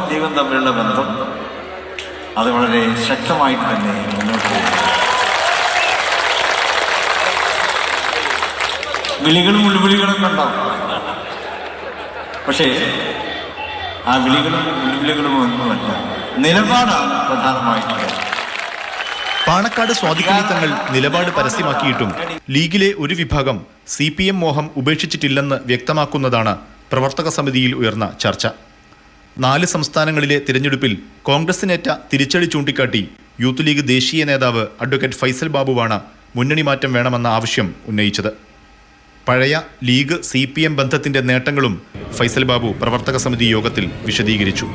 ലീഗും തമ്മിലുള്ള ബന്ധം അത് വളരെ ശക്തമായിട്ട് തന്നെ മുന്നോട്ട് പോകും. വിളികളും ഉൾവിളികളൊക്കെ ഉണ്ടാവും. പക്ഷേ ആ വിളികളും ഉൾവിളികളും ഒന്നുമല്ല, നിലപാടാണ് പ്രധാനമായിട്ടുള്ളത്. പാണക്കാട് സ്വാതികലി തങ്ങൾ നിലപാട് പരസ്യമാക്കിയിട്ടും ലീഗിലെ ഒരു വിഭാഗം CPM മോഹം ഉപേക്ഷിച്ചിട്ടില്ലെന്ന് വ്യക്തമാക്കുന്നതാണ് പ്രവർത്തക സമിതിയിൽ ഉയർന്ന ചർച്ച. 4 സംസ്ഥാനങ്ങളിലെ തിരഞ്ഞെടുപ്പിൽ കോൺഗ്രസിനേറ്റ തിരിച്ചടി ചൂണ്ടിക്കാട്ടി യൂത്ത് ലീഗ് ദേശീയ നേതാവ് അഡ്വക്കേറ്റ് ഫൈസൽ ബാബുവാണ് മുന്നണി മാറ്റം വേണമെന്ന ആവശ്യം ഉന്നയിച്ചത്. പഴയ ലീഗ് CPM ബന്ധത്തിന്റെ നേട്ടങ്ങളും ഫൈസൽ ബാബു പ്രവർത്തക സമിതി യോഗത്തിൽ വിശദീകരിച്ചു.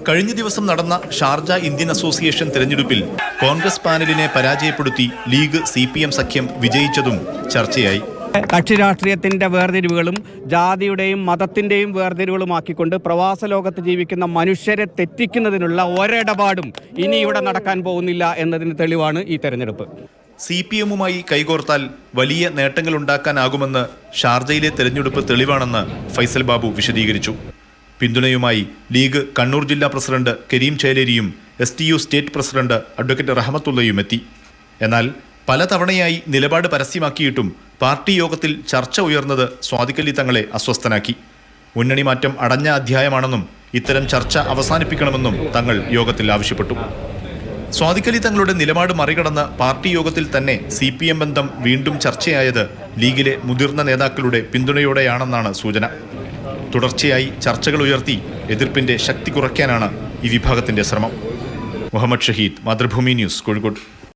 കഴിഞ്ഞ ദിവസം നടന്ന ഷാർജ ഇന്ത്യൻ അസോസിയേഷൻ തിരഞ്ഞെടുപ്പിൽ കോൺഗ്രസ് പാനലിനെ പരാജയപ്പെടുത്തി ലീഗ് CPM സഖ്യം വിജയിച്ചതും ചർച്ചയായി. കക്ഷി രാഷ്ട്രീയത്തിന്റെ വേർതിരിവുകളും ജാതിയുടെയും മതത്തിന്റെയും വേർതിരിവുകളുമാക്കിക്കൊണ്ട് പ്രവാസ ലോകത്ത് ജീവിക്കുന്ന മനുഷ്യരെ തെറ്റിക്കുന്നതിനുള്ള ഒരിടപാടും ഇനി ഇവിടെ നടക്കാൻ പോകുന്നില്ല എന്നതിന് തെളിവാണ് ഈ തെരഞ്ഞെടുപ്പ്. CPMുമായി കൈകോർത്താൽ വലിയ നേട്ടങ്ങളുണ്ടാക്കാനാകുമെന്ന് ഷാർജയിലെ തെരഞ്ഞെടുപ്പ് തെളിവാണെന്ന് ഫൈസൽ ബാബു വിശദീകരിച്ചു. പിന്തുണയുമായി ലീഗ് കണ്ണൂർ ജില്ലാ പ്രസിഡന്റ് കരീം ചേലേരിയും STU സ്റ്റേറ്റ് പ്രസിഡന്റ് അഡ്വക്കേറ്റ് റഹ്മത്തുള്ളയും എത്തി. എന്നാൽ പലതവണയായി നിലപാട് പരസ്യമാക്കിയിട്ടും പാർട്ടി യോഗത്തിൽ ചർച്ച ഉയർന്നത് സ്വാതികലി തങ്ങളെ അസ്വസ്ഥനാക്കി. മുന്നണി മാറ്റം അടഞ്ഞ അധ്യായമാണെന്നും ഇത്തരം ചർച്ച അവസാനിപ്പിക്കണമെന്നും തങ്ങൾ യോഗത്തിൽ ആവശ്യപ്പെട്ടു. സ്വാതികലി തങ്ങളുടെ നിലപാട് മറികടന്ന് പാർട്ടി യോഗത്തിൽ തന്നെ CPM ബന്ധം വീണ്ടും ചർച്ചയായത് ലീഗിലെ മുതിർന്ന നേതാക്കളുടെ പിന്തുണയോടെയാണെന്നാണ് സൂചന. തുടർച്ചയായി ചർച്ചകൾ ഉയർത്തി എതിർപ്പിന്റെ ശക്തി കുറയ്ക്കാനാണ് ഈ വിഭാഗത്തിന്റെ ശ്രമം. മുഹമ്മദ് ഷഹീദ്, മാതൃഭൂമി ന്യൂസ്, കോഴിക്കോട്.